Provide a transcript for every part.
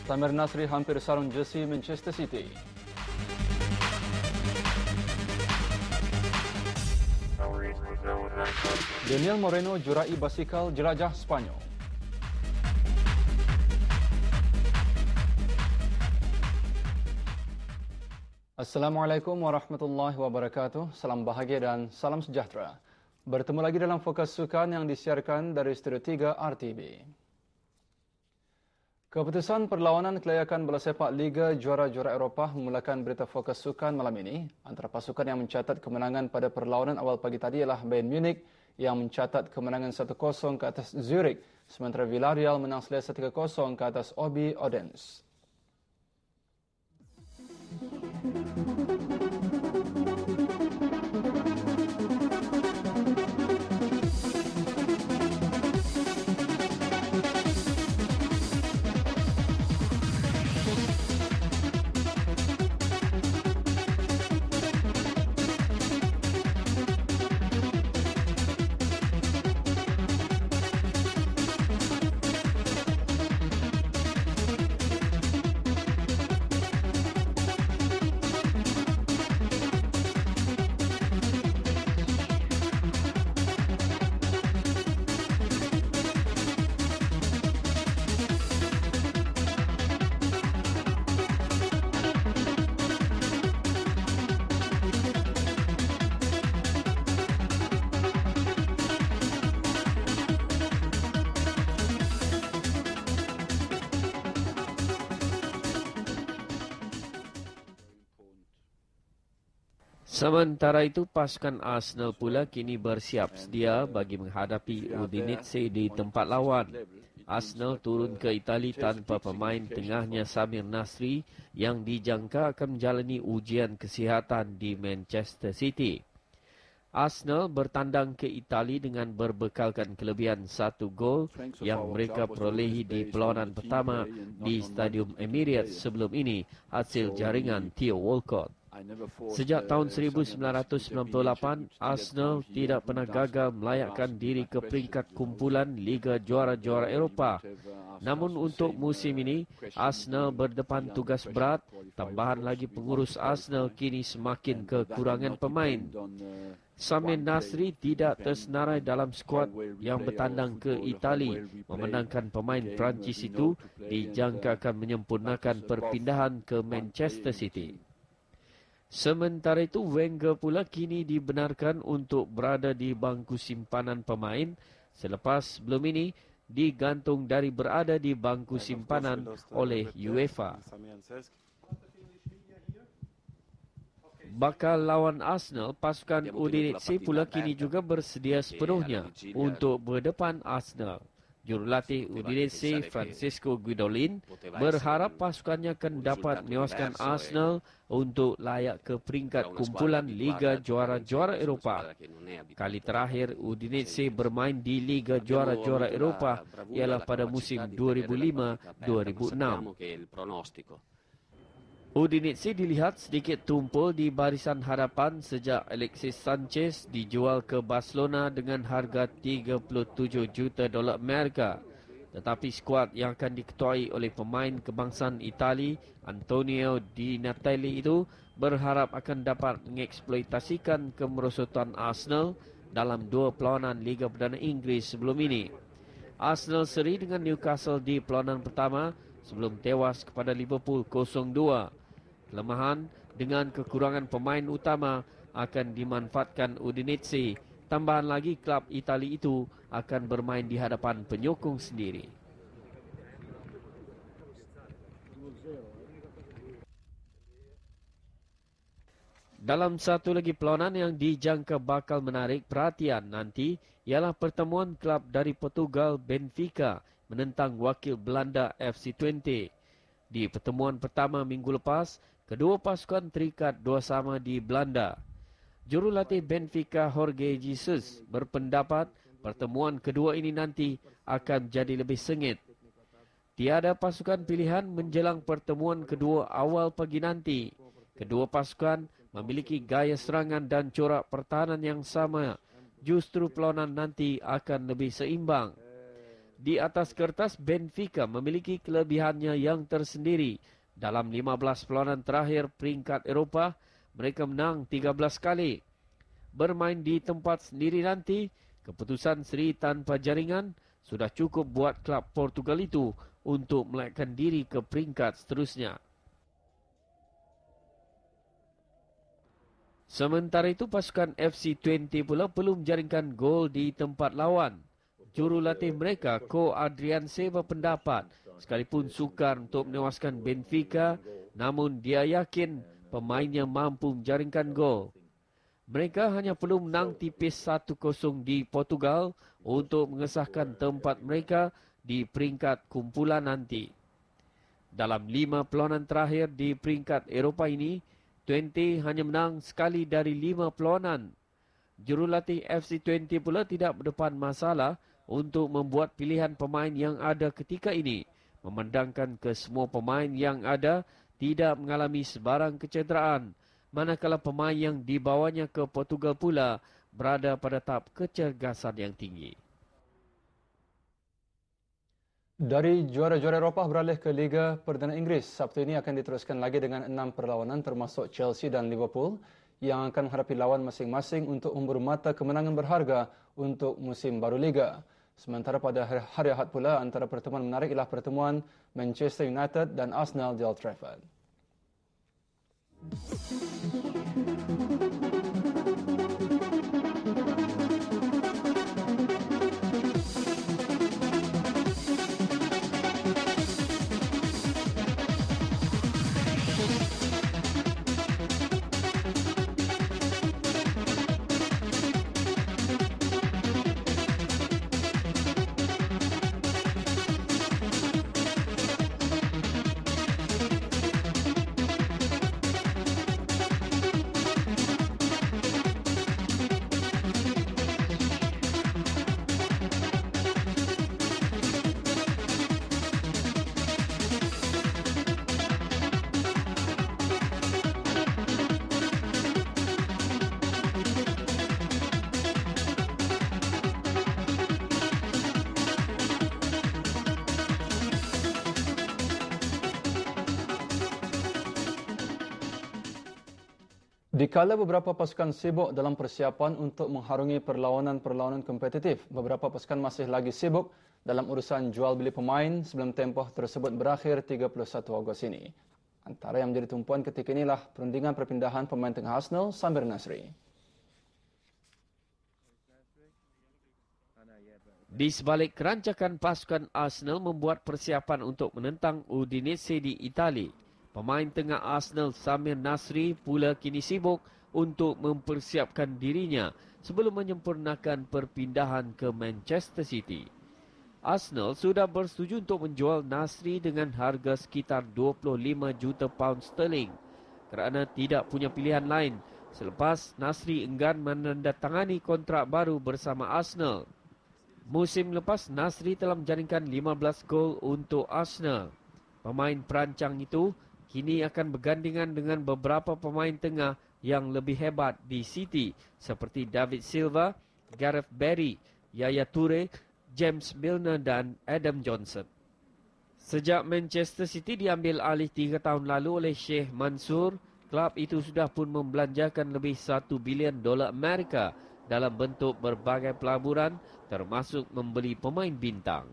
Samir Nasri hampir sarung jersey Manchester City. Daniel Moreno jurai basikal jelajah Spanyol. Assalamualaikum warahmatullahi wabarakatuh. Salam bahagia dan salam sejahtera. Bertemu lagi dalam Fokus Sukan yang disiarkan dari Studio 3 RTB. Keputusan perlawanan kelayakan bola sepak Liga Juara-Juara Eropah memulakan berita Fokus Sukan malam ini. Antara pasukan yang mencatat kemenangan pada perlawanan awal pagi tadi ialah Bayern Munich yang mencatat kemenangan 1-0 ke atas Zurich, sementara Villarreal menang selesa 3-0 ke atas OB Odense. Sementara itu, pasukan Arsenal pula kini bersiap sedia bagi menghadapi Udinese di tempat lawan. Arsenal turun ke Itali tanpa pemain tengahnya Samir Nasri yang dijangka akan menjalani ujian kesihatan di Manchester City. Arsenal bertandang ke Itali dengan berbekalkan kelebihan 1 gol yang mereka perolehi di perlawanan pertama di Stadium Emirates sebelum ini hasil jaringan Theo Walcott. Sejak tahun 1998, Arsenal tidak pernah gagal melayakkan diri ke peringkat kumpulan Liga Juara-Juara Eropah. Namun untuk musim ini, Arsenal berdepan tugas berat, tambahan lagi pengurus Arsenal kini semakin kekurangan pemain. Samir Nasri tidak tersenarai dalam skuad yang bertandang ke Itali, memandangkan pemain Perancis itu dijangka akan menyempurnakan perpindahan ke Manchester City. Sementara itu, Wenger pula kini dibenarkan untuk berada di bangku simpanan pemain selepas sebelum ini digantung dari berada di bangku simpanan oleh UEFA. Bakal lawan Arsenal, pasukan Udinese pula kini juga bersedia sepenuhnya untuk berdepan Arsenal. Jurulatih Udinese Francisco Guidolin berharap pasukannya akan dapat menewaskan Arsenal untuk layak ke peringkat kumpulan Liga Juara-Juara Eropah. Kali terakhir Udinese bermain di Liga Juara-Juara Eropah ialah pada musim 2005-2006. Udinese dilihat sedikit tumpul di barisan hadapan sejak Alexis Sanchez dijual ke Barcelona dengan harga $37 juta Amerika. Tetapi skuad yang akan diketuai oleh pemain kebangsaan Itali, Antonio Di Natale itu berharap akan dapat mengeksploitasikan kemerosotan Arsenal dalam 2 perlawanan Liga Perdana Inggeris sebelum ini. Arsenal seri dengan Newcastle di perlawanan pertama sebelum tewas kepada Liverpool 0-2. Kelemahan dengan kekurangan pemain utama akan dimanfaatkan Udinese. Tambahan lagi, klub Itali itu akan bermain di hadapan penyokong sendiri. Dalam satu lagi perlawanan yang dijangka bakal menarik perhatian nanti ialah pertemuan klub dari Portugal Benfica menentang wakil Belanda FC Twente. Di pertemuan pertama minggu lepas, kedua pasukan terikat 2-2 di Belanda. Jurulatih Benfica Jorge Jesus berpendapat pertemuan kedua ini nanti akan jadi lebih sengit. Tiada pasukan pilihan menjelang pertemuan kedua awal pagi nanti. Kedua pasukan memiliki gaya serangan dan corak pertahanan yang sama. Justru perlawanan nanti akan lebih seimbang. Di atas kertas, Benfica memiliki kelebihannya yang tersendiri. Dalam 15 perlawanan terakhir peringkat Eropah, mereka menang 13 kali. Bermain di tempat sendiri nanti, keputusan seri tanpa jaringan sudah cukup buat klub Portugal itu untuk melekkan diri ke peringkat seterusnya. Sementara itu, pasukan FC20 pula belum jaringkan gol di tempat lawan. Jurulatih mereka, Ko Adrianse, berpendapat sekalipun sukar untuk menewaskan Benfica, namun dia yakin pemainnya mampu menjaringkan gol. Mereka hanya perlu menang tipis 1-0 di Portugal untuk mengesahkan tempat mereka di peringkat kumpulan nanti. Dalam 5 perlawanan terakhir di peringkat Eropah ini, 20 hanya menang sekali dari 5 perlawanan. Jurulatih FC20 pula tidak berdepan masalah untuk membuat pilihan pemain yang ada ketika ini, memandangkan ke semua pemain yang ada tidak mengalami sebarang kecederaan, manakala pemain yang dibawanya ke Portugal pula berada pada tahap kecergasan yang tinggi. Dari juara-juara Eropah beralih ke Liga Perdana Inggeris, Sabtu ini akan diteruskan lagi dengan 6 perlawanan termasuk Chelsea dan Liverpool yang akan menghadapi lawan masing-masing untuk memburu mata kemenangan berharga untuk musim baru Liga. Sementara pada hari Ahad pula, antara pertemuan menarik ialah pertemuan Manchester United dan Arsenal di Old Trafford. Dikala beberapa pasukan sibuk dalam persiapan untuk mengharungi perlawanan-perlawanan kompetitif, beberapa pasukan masih lagi sibuk dalam urusan jual beli pemain sebelum tempoh tersebut berakhir 31 Ogos ini. Antara yang menjadi tumpuan ketika inilah perundingan perpindahan pemain tengah Arsenal, Samir Nasri. Di sebalik kerancakan, pasukan Arsenal membuat persiapan untuk menentang Udinese di Itali. Pemain tengah Arsenal Samir Nasri pula kini sibuk untuk mempersiapkan dirinya sebelum menyempurnakan perpindahan ke Manchester City. Arsenal sudah bersetuju untuk menjual Nasri dengan harga sekitar 25 juta pound sterling kerana tidak punya pilihan lain selepas Nasri enggan menandatangani kontrak baru bersama Arsenal. Musim lepas, Nasri telah menjaringkan 15 gol untuk Arsenal. Pemain perancang itu kini akan bergandingan dengan beberapa pemain tengah yang lebih hebat di City seperti David Silva, Gareth Barry, Yaya Toure, James Milner dan Adam Johnson. Sejak Manchester City diambil alih 3 tahun lalu oleh Sheikh Mansour, klub itu sudah pun membelanjakan lebih $1 bilion Amerika dalam bentuk berbagai pelaburan termasuk membeli pemain bintang.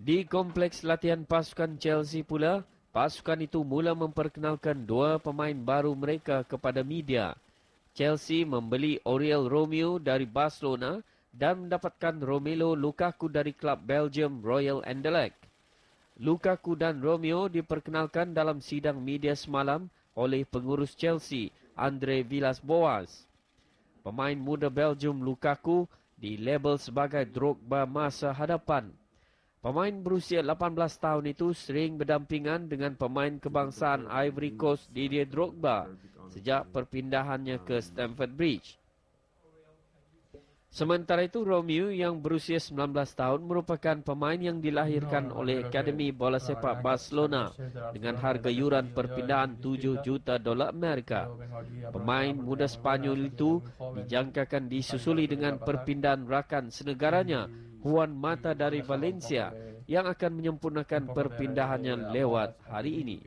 Di kompleks latihan pasukan Chelsea pula, pasukan itu mula memperkenalkan 2 pemain baru mereka kepada media. Chelsea membeli Oriol Romeu dari Barcelona dan mendapatkan Romelu Lukaku dari klub Belgium Royal Anderlecht. Lukaku dan Romeu diperkenalkan dalam sidang media semalam oleh pengurus Chelsea, Andre Villas-Boas. Pemain muda Belgium Lukaku dilabel sebagai Drogba masa hadapan. Pemain berusia 18 tahun itu sering berdampingan dengan pemain kebangsaan Ivory Coast Didier Drogba sejak perpindahannya ke Stamford Bridge. Sementara itu, Romeo yang berusia 19 tahun merupakan pemain yang dilahirkan oleh Akademi Bola Sepak Barcelona dengan harga yuran perpindahan $7 juta Amerika. Pemain muda Spanyol itu dijangkakan disusuli dengan perpindahan rakan senegaranya, Juan Mata dari Valencia, yang akan menyempurnakan perpindahannya lewat hari ini.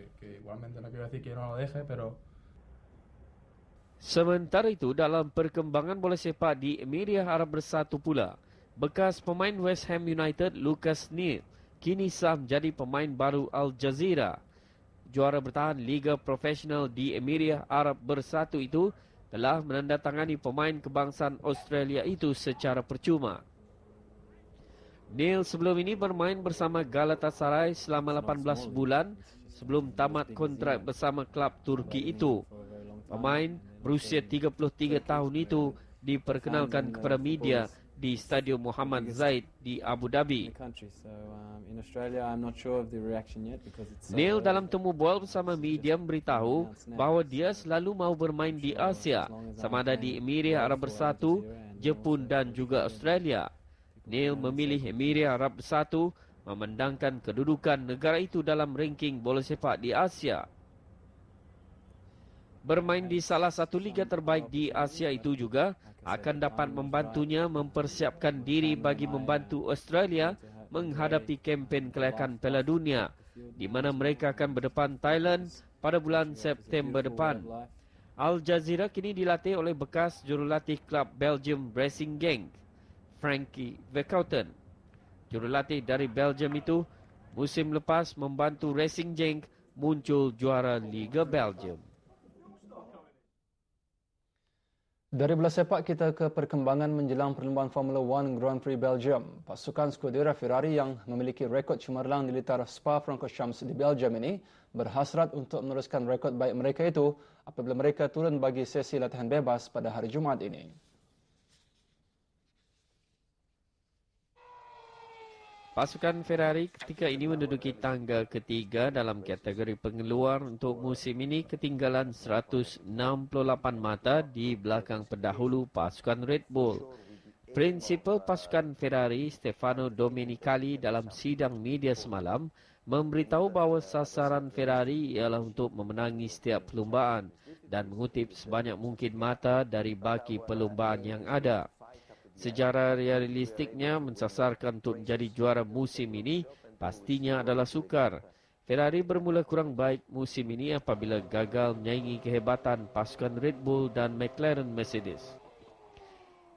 Sementara itu, dalam perkembangan bola sepak di Emiria Arab Bersatu pula, bekas pemain West Ham United Lucas Neal kini sah menjadi pemain baru Al Jazeera. Juara bertahan Liga Profesional di Emiria Arab Bersatu itu telah menandatangani pemain kebangsaan Australia itu secara percuma. Neal sebelum ini bermain bersama Galatasaray selama 18 bulan sebelum tamat kontrak bersama klub Turki itu. Pemain berusia 33 tahun itu diperkenalkan kepada media di Stadium Muhammad Zaid di Abu Dhabi. Neal dalam temu bual bersama media memberitahu bahawa dia selalu mahu bermain di Asia, sama ada di Emiria Arab Bersatu, Jepun dan juga Australia. Neal memilih Emiria Arab Bersatu memandangkan kedudukan negara itu dalam ranking bola sepak di Asia. Bermain di salah satu liga terbaik di Asia itu juga akan dapat membantunya mempersiapkan diri bagi membantu Australia menghadapi kempen kelayakan Piala Dunia, di mana mereka akan berdepan Thailand pada bulan September depan. Al Jazeera kini dilatih oleh bekas jurulatih klub Belgium Racing Genk, Frankie Verkouten. Jurulatih dari Belgium itu musim lepas membantu Racing Genk muncul juara Liga Belgium. Dari bola sepak kita ke perkembangan menjelang perlumbaan Formula 1 Grand Prix Belgium. Pasukan Scuderia Ferrari yang memiliki rekod cemerlang di litar Spa-Francorchamps di Belgium ini berhasrat untuk meneruskan rekod baik mereka itu apabila mereka turun bagi sesi latihan bebas pada hari Jumaat ini. Pasukan Ferrari ketika ini menduduki tangga ketiga dalam kategori pengeluar untuk musim ini, ketinggalan 168 mata di belakang pendahulu pasukan Red Bull. Prinsipal pasukan Ferrari, Stefano Domenicali, dalam sidang media semalam memberitahu bahawa sasaran Ferrari ialah untuk memenangi setiap perlumbaan dan mengutip sebanyak mungkin mata dari baki perlumbaan yang ada. Sejarah realistiknya mensasarkan untuk menjadi juara musim ini pastinya adalah sukar. Ferrari bermula kurang baik musim ini apabila gagal menyaingi kehebatan pasukan Red Bull dan McLaren Mercedes.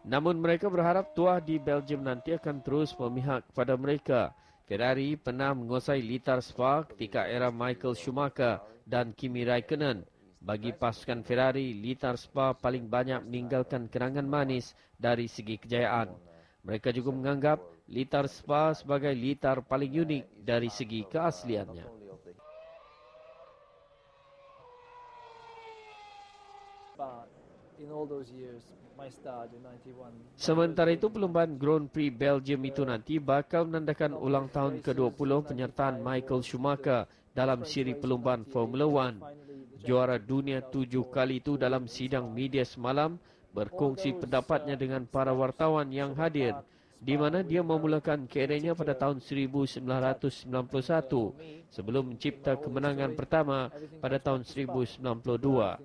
Namun mereka berharap tuah di Belgium nanti akan terus memihak kepada mereka. Ferrari pernah menguasai litar Spa ketika era Michael Schumacher dan Kimi Raikkonen. Bagi pasukan Ferrari, litar Spa paling banyak meninggalkan kenangan manis dari segi kejayaan. Mereka juga menganggap litar Spa sebagai litar paling unik dari segi keasliannya. Sementara itu, perlumbaan Grand Prix Belgium itu nanti bakal menandakan ulang tahun ke-20 penyertaan Michael Schumacher dalam siri perlumbaan Formula 1. Juara dunia 7 kali itu dalam sidang media semalam berkongsi pendapatnya dengan para wartawan yang hadir, di mana dia memulakan karirnya pada tahun 1991 sebelum mencipta kemenangan pertama pada tahun 1992.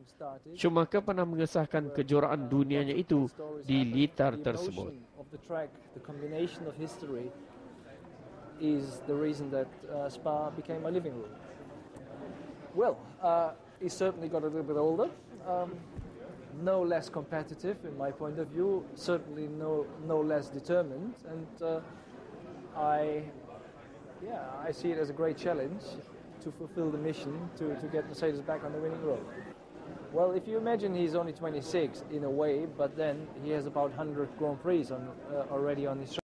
Schumacher pernah mengesahkan kejuaraan dunianya itu di litar tersebut. He's certainly got a little bit older, no less competitive in my point of view, certainly no less determined, and I see it as a great challenge to fulfill the mission to get Mercedes back on the winning road. Well, if you imagine he's only 26 in a way, but then he has about 100 Grand Prix already on his